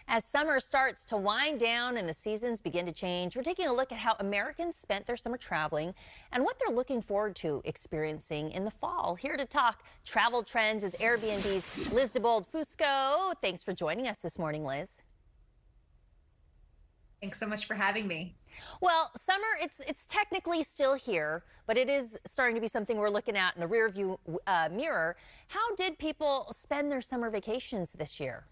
As summer starts to wind down and the seasons begin to change, we're taking a look at how Americans spent their summer traveling and what they're looking forward to experiencing in the fall. Here to talk travel trends is Airbnb's Liz DeBold-Fusco. Thanks for joining us this morning, Liz. Thanks so much for having me. Well, summer, it's technically still here, but it is starting to be something we're looking at in the rearview mirror. How did people spend their summer vacations this year?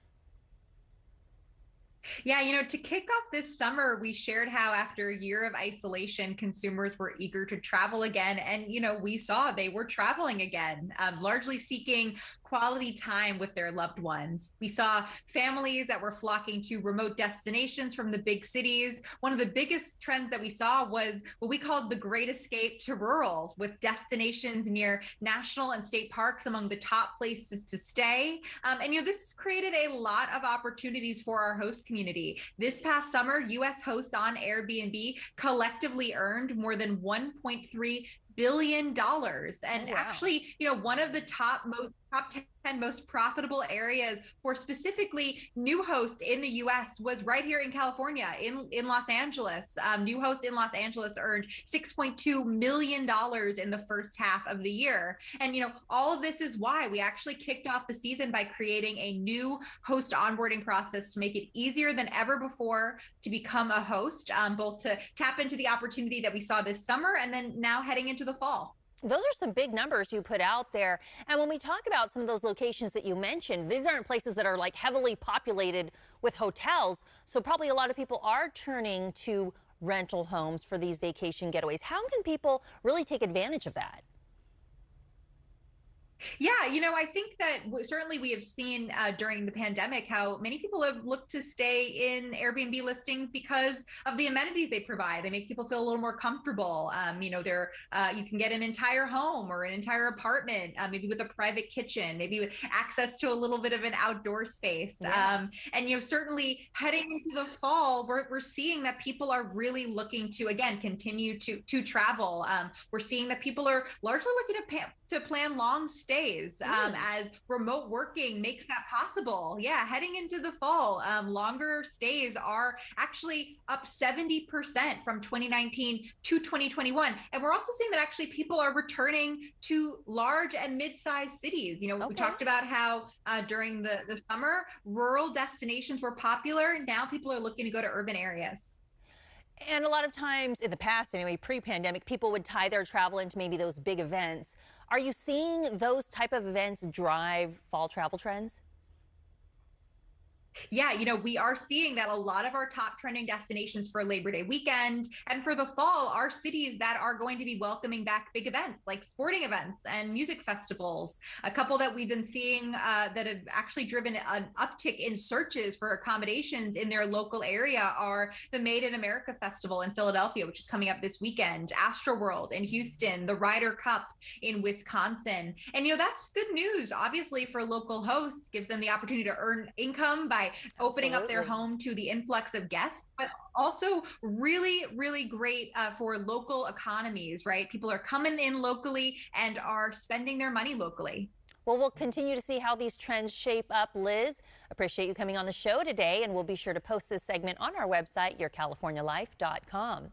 Yeah, to kick off this summer, we shared how after a year of isolation, consumers were eager to travel again. And, we saw they were traveling again, largely seeking quality time with their loved ones. We saw families that were flocking to remote destinations from the big cities. One of the biggest trends that we saw was what we called the Great Escape to Rurals, with destinations near national and state parks among the top places to stay. This has created a lot of opportunities for our host community. This past summer, U.S. hosts on Airbnb collectively earned more than $1.3 billion. And Oh, wow. actually, one of the top 10 most profitable areas for specifically new hosts in the US was right here in California, in Los Angeles. New hosts in Los Angeles earned $6.2 million in the first half of the year. And, all of this is why we actually kicked off the season by creating a new host onboarding process to make it easier than ever before to become a host, both to tap into the opportunity that we saw this summer and then now heading into the fall. Those are some big numbers you put out there. And when we talk about some of those locations that you mentioned, these aren't places that are like heavily populated with hotels. So probably a lot of people are turning to rental homes for these vacation getaways. How can people really take advantage of that? Yeah, I think that certainly we have seen during the pandemic how many people have looked to stay in Airbnb listings because of the amenities they provide. They make people feel a little more comfortable. You can get an entire home or an entire apartment, maybe with a private kitchen, maybe with access to a little bit of an outdoor space. Yeah. Certainly heading into the fall, we're seeing that people are really looking to, again, continue to travel. We're seeing that people are largely looking to plan long stays as remote working makes that possible. Yeah, heading into the fall, longer stays are actually up 70% from 2019 to 2021. And we're also seeing that actually people are returning to large and mid-sized cities. We Okay. talked about how during the summer, rural destinations were popular. Now people are looking to go to urban areas. And a lot of times in the past, anyway, pre-pandemic, people would tie their travel into maybe those big events. Are you seeing those type of events drive fall travel trends? Yeah, we are seeing that a lot of our top trending destinations for Labor Day weekend and for the fall are cities that are going to be welcoming back big events like sporting events and music festivals. A couple that we've been seeing that have actually driven an uptick in searches for accommodations in their local area are the Made in America Festival in Philadelphia, which is coming up this weekend, Astroworld in Houston, the Ryder Cup in Wisconsin. And, that's good news, obviously, for local hosts, gives them the opportunity to earn income by opening up their Absolutely. home to the influx of guests, but also really, really great for local economies, right? People are coming in locally and are spending their money locally. Well, we'll continue to see how these trends shape up. Liz, appreciate you coming on the show today, and we'll be sure to post this segment on our website, yourcalifornialife.com.